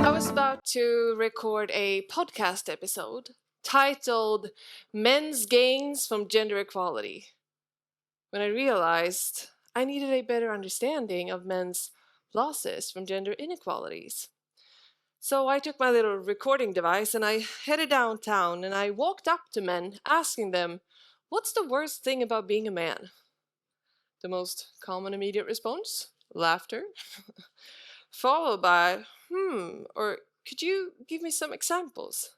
I was about to record a podcast episode titled Men's Gains from Gender Equality when I realized I needed a better understanding of men's losses from gender inequalities. So I took my little recording device and I headed downtown and I walked up to men asking them, "What's the worst thing about being a man?" The most common immediate response? Laughter. Followed by, or could you give me some examples?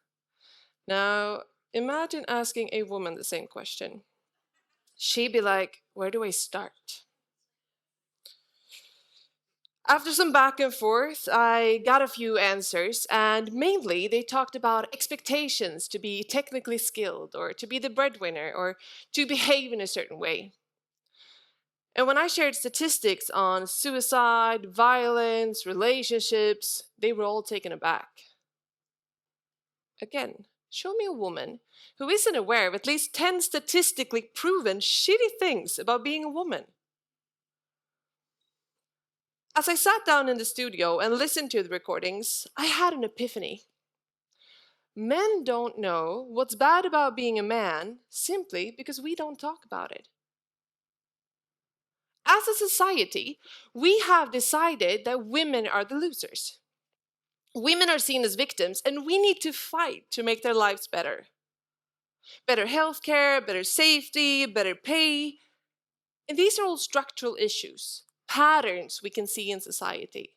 Now, imagine asking a woman the same question. She'd be like, where do I start? After some back and forth, I got a few answers, and mainly they talked about expectations to be technically skilled, or to be the breadwinner, or to behave in a certain way. And when I shared statistics on suicide, violence, relationships, they were all taken aback. Again, show me a woman who isn't aware of at least 10 statistically proven shitty things about being a woman. As I sat down in the studio and listened to the recordings, I had an epiphany. Men don't know what's bad about being a man simply because we don't talk about it. As a society, we have decided that women are the losers. Women are seen as victims, and we need to fight to make their lives better. Better healthcare, better safety, better pay. And these are all structural issues, patterns we can see in society.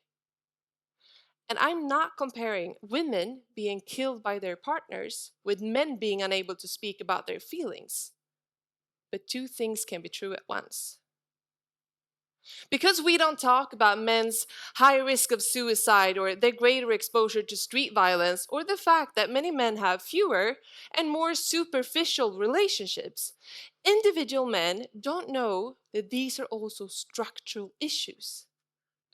And I'm not comparing women being killed by their partners with men being unable to speak about their feelings. But two things can be true at once. Because we don't talk about men's high risk of suicide or their greater exposure to street violence or the fact that many men have fewer and more superficial relationships, individual men don't know that these are also structural issues.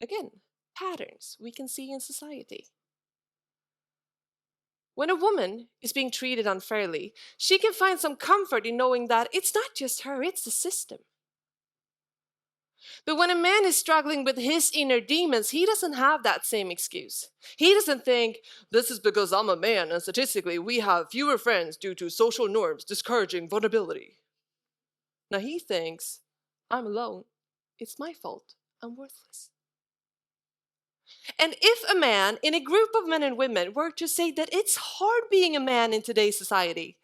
Again, patterns we can see in society. When a woman is being treated unfairly, she can find some comfort in knowing that it's not just her, it's the system. But when a man is struggling with his inner demons, he doesn't have that same excuse. He doesn't think, this is because I'm a man and statistically we have fewer friends due to social norms discouraging vulnerability. Now he thinks, I'm alone. It's my fault. I'm worthless. And if a man in a group of men and women were to say that it's hard being a man in today's society,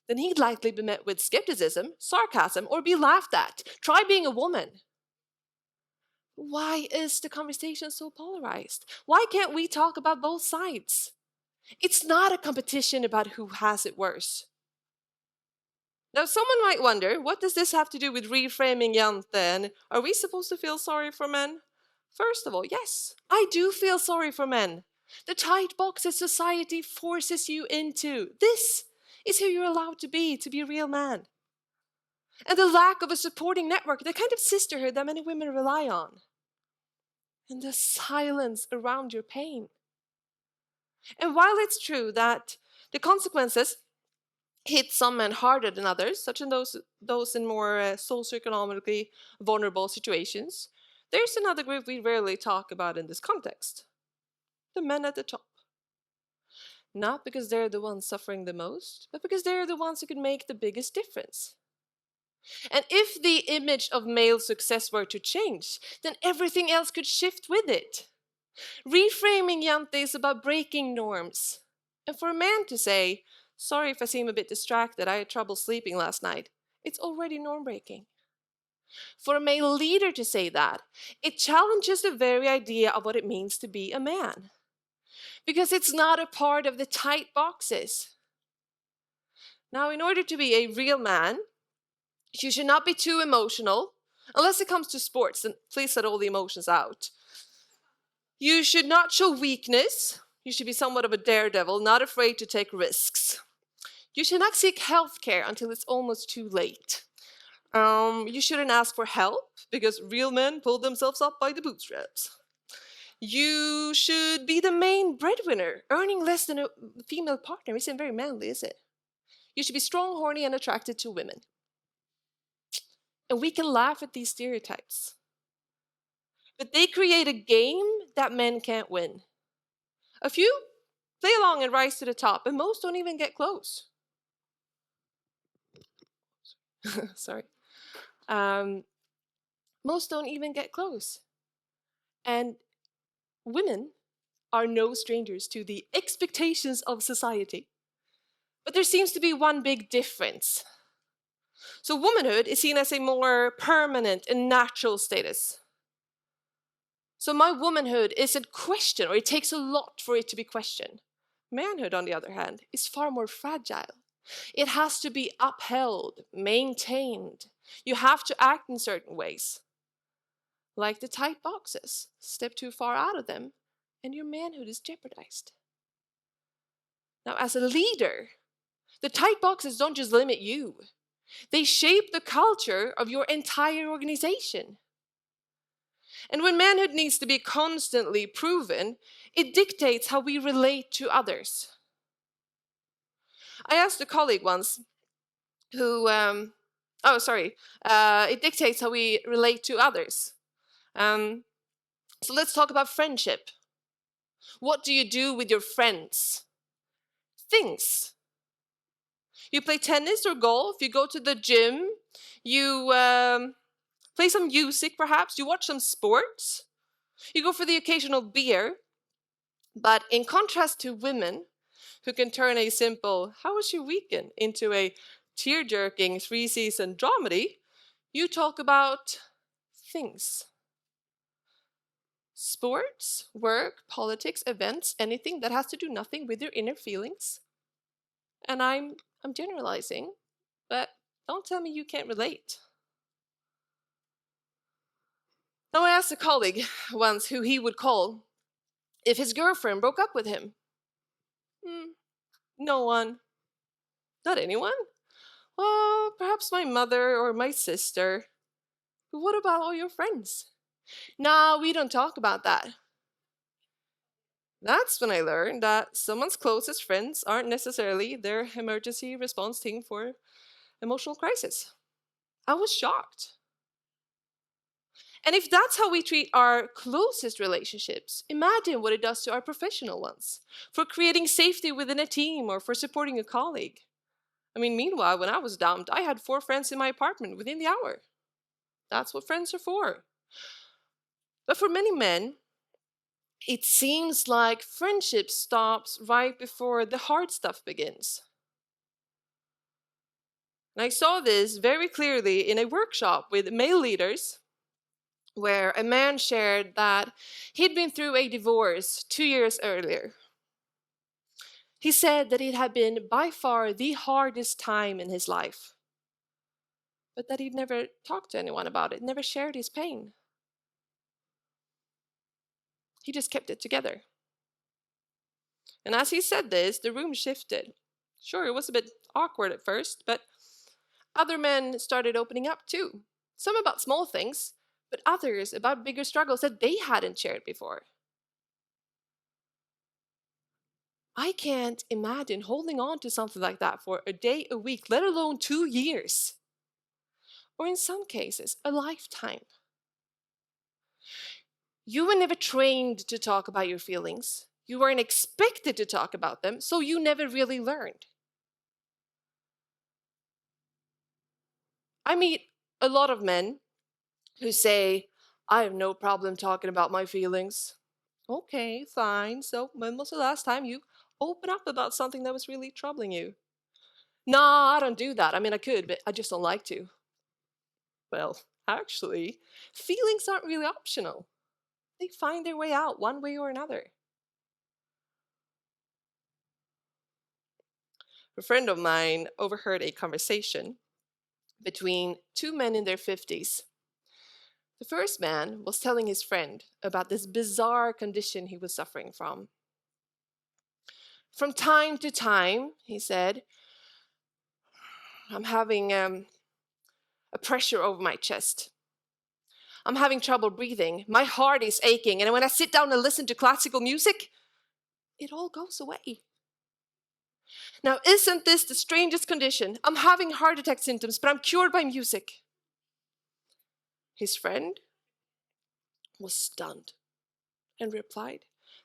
then he'd likely be met with skepticism, sarcasm, or be laughed at. Try being a woman. Why is the conversation so polarized? Why can't we talk about both sides? It's not a competition about who has it worse. Now, someone might wonder, what does this have to do with reframing Jante? And are we supposed to feel sorry for men? First of all, yes, I do feel sorry for men. The tight boxes society forces you into. This is who you're allowed to be a real man. And the lack of a supporting network, the kind of sisterhood that many women rely on. And the silence around your pain. And while it's true that the consequences hit some men harder than others, such as those in more socioeconomically vulnerable situations, there's another group we rarely talk about in this context. The men at the top. Not because they're the ones suffering the most, but because they're the ones who can make the biggest difference. And if the image of male success were to change, then everything else could shift with it. Reframing Jante is about breaking norms. And for a man to say, sorry if I seem a bit distracted, I had trouble sleeping last night, it's already norm breaking. For a male leader to say that, it challenges the very idea of what it means to be a man. Because it's not a part of the tight boxes. Now, in order to be a real man, you should not be too emotional, unless it comes to sports, then please let all the emotions out. You should not show weakness. You should be somewhat of a daredevil, not afraid to take risks. You should not seek health care until it's almost too late. You shouldn't ask for help, because real men pull themselves up by the bootstraps. You should be the main breadwinner. Earning less than a female partner isn't very manly, is it? You should be strong, horny, and attracted to women. And we can laugh at these stereotypes. But they create a game that men can't win. A few play along and rise to the top, and most don't even get close. Sorry. Most don't even get close. And women are no strangers to the expectations of society. But there seems to be one big difference. So womanhood is seen as a more permanent and natural status. So my womanhood isn't questioned, or it takes a lot for it to be questioned. Manhood, on the other hand, is far more fragile. It has to be upheld, maintained. You have to act in certain ways. Like the tight boxes. Step too far out of them, and your manhood is jeopardized. Now, as a leader, the tight boxes don't just limit you. They shape the culture of your entire organization. And when manhood needs to be constantly proven, it dictates how we relate to others. I asked a colleague once who, it dictates how we relate to others. So let's talk about friendship. What do you do with your friends? Things. You play tennis or golf, you go to the gym, you play some music perhaps, you watch some sports, you go for the occasional beer. But in contrast to women, who can turn a simple, "How was your weekend?" into a tear-jerking 3-season dramedy, you talk about things. Sports, work, politics, events, anything that has to do nothing with your inner feelings. And I'm generalizing, but don't tell me you can't relate. Now, I asked a colleague once who he would call if his girlfriend broke up with him. No one. Not anyone? Well, perhaps my mother or my sister. But what about all your friends? Nah, we don't talk about that. That's when I learned that someone's closest friends aren't necessarily their emergency response team for emotional crisis. I was shocked. And if that's how we treat our closest relationships, imagine what it does to our professional ones, for creating safety within a team or for supporting a colleague. I mean, meanwhile, when I was dumped, I had 4 friends in my apartment within the hour. That's what friends are for. But for many men, it seems like friendship stops right before the hard stuff begins. And I saw this very clearly in a workshop with male leaders, where a man shared that he'd been through a divorce 2 years earlier. He said that it had been by far the hardest time in his life, but that he'd never talked to anyone about it, never shared his pain. He just kept it together. And as he said this, the room shifted. Sure, it was a bit awkward at first, but other men started opening up too. Some about small things, but others about bigger struggles that they hadn't shared before. I can't imagine holding on to something like that for a day, a week, let alone 2 years. Or in some cases, a lifetime. You were never trained to talk about your feelings. You weren't expected to talk about them, so you never really learned. I meet a lot of men who say, "I have no problem talking about my feelings." Okay, fine. So when was the last time you opened up about something that was really troubling you? Nah, I don't do that. I mean, I could, but I just don't like to. Well, actually, feelings aren't really optional. They find their way out one way or another. A friend of mine overheard a conversation between 2 men in their 50s. The first man was telling his friend about this bizarre condition he was suffering from. From time to time, he said, I'm having a pressure over my chest. I'm having trouble breathing. My heart is aching. And when I sit down and listen to classical music, it all goes away. Now, isn't this the strangest condition? I'm having heart attack symptoms, but I'm cured by music. His friend was stunned and replied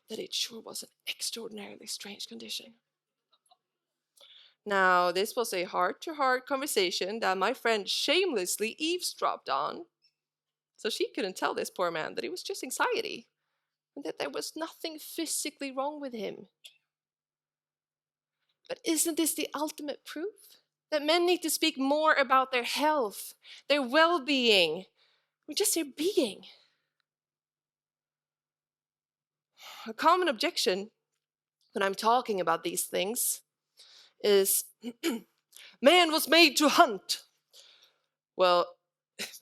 that it sure was an extraordinarily strange condition. Now, this was a heart-to-heart conversation that my friend shamelessly eavesdropped on, so she couldn't tell this poor man that it was just anxiety and that there was nothing physically wrong with him. But isn't this the ultimate proof? That men need to speak more about their health, their well-being, or just their being. A common objection when I'm talking about these things is, man was made to hunt. Well,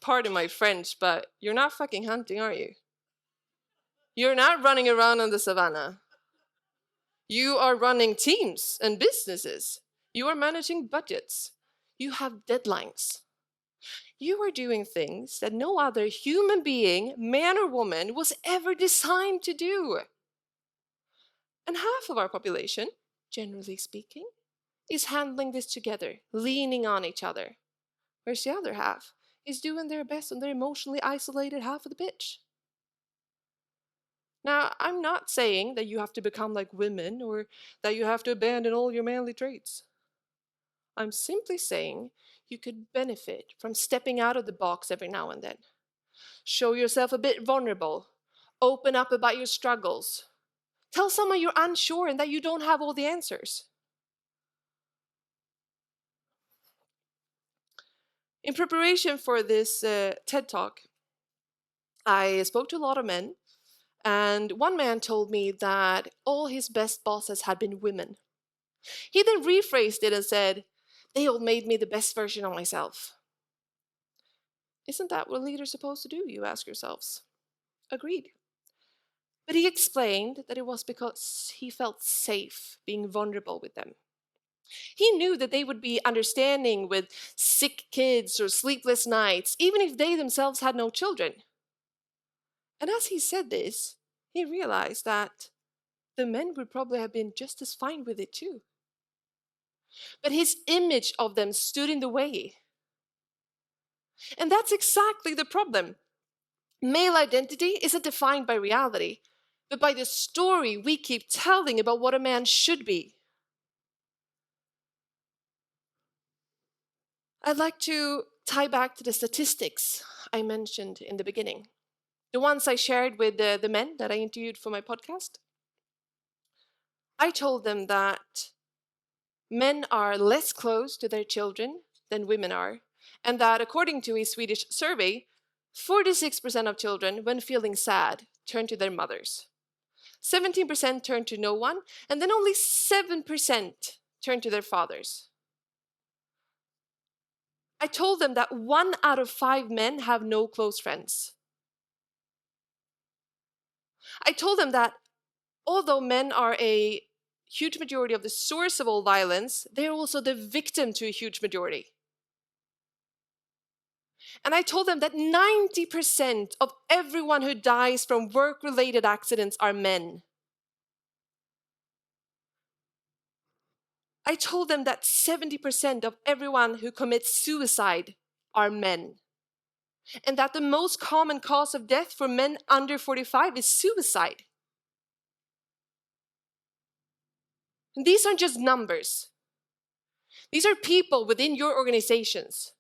pardon my French, but you're not fucking hunting, are you? You're not running around on the savannah. You are running teams and businesses. You are managing budgets. You have deadlines. You are doing things that no other human being, man or woman, was ever designed to do. And half of our population, generally speaking, is handling this together, leaning on each other. Whereas the other half is doing their best on their emotionally isolated half of the pitch. Now, I'm not saying that you have to become like women or that you have to abandon all your manly traits. I'm simply saying you could benefit from stepping out of the box every now and then. Show yourself a bit vulnerable. Open up about your struggles. Tell someone you're unsure and that you don't have all the answers. In preparation for this TED Talk, I spoke to a lot of men, and one man told me that all his best bosses had been women. He then rephrased it and said, they all made me the best version of myself. Isn't that what leaders are supposed to do, you ask yourselves? Agreed. But he explained that it was because he felt safe being vulnerable with them. He knew that they would be understanding with sick kids or sleepless nights, even if they themselves had no children. And as he said this, he realized that the men would probably have been just as fine with it too. But his image of them stood in the way. And that's exactly the problem. Male identity isn't defined by reality, but by the story we keep telling about what a man should be. I'd like to tie back to the statistics I mentioned in the beginning, the ones I shared with the men that I interviewed for my podcast. I told them that men are less close to their children than women are, and that according to a Swedish survey, 46% of children, when feeling sad, turn to their mothers. 17% turn to no one, and then only 7% turn to their fathers. I told them that 1 out of 5 men have no close friends. I told them that although men are a huge majority of the source of all violence, they're also the victim to a huge majority. And I told them that 90% of everyone who dies from work-related accidents are men. I told them that 70% of everyone who commits suicide are men. And that the most common cause of death for men under 45 is suicide. And these aren't just numbers. These are people within your organizations.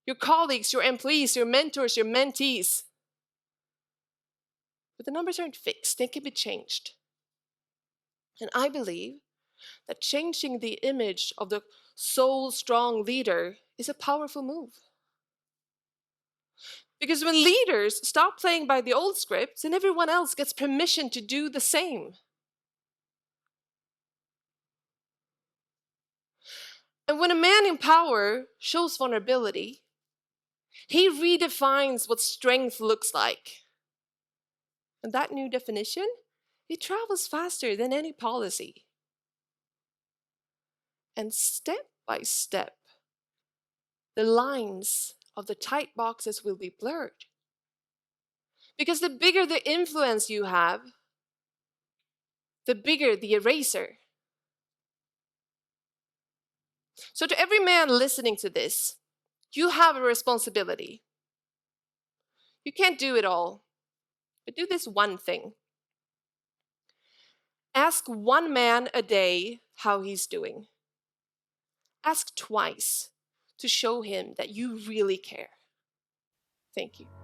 Your colleagues, your employees, your mentors, your mentees. But the numbers aren't fixed, they can be changed. And I believe that changing the image of the soul-strong leader is a powerful move. Because when leaders stop playing by the old scripts, and everyone else gets permission to do the same. And when a man in power shows vulnerability, he redefines what strength looks like. And that new definition, it travels faster than any policy. And step by step, the lines of the tight boxes will be blurred. Because the bigger the influence you have, the bigger the eraser. So to every man listening to this, you have a responsibility. You can't do it all, but do this one thing. Ask one man a day how he's doing. Ask twice to show him that you really care. Thank you.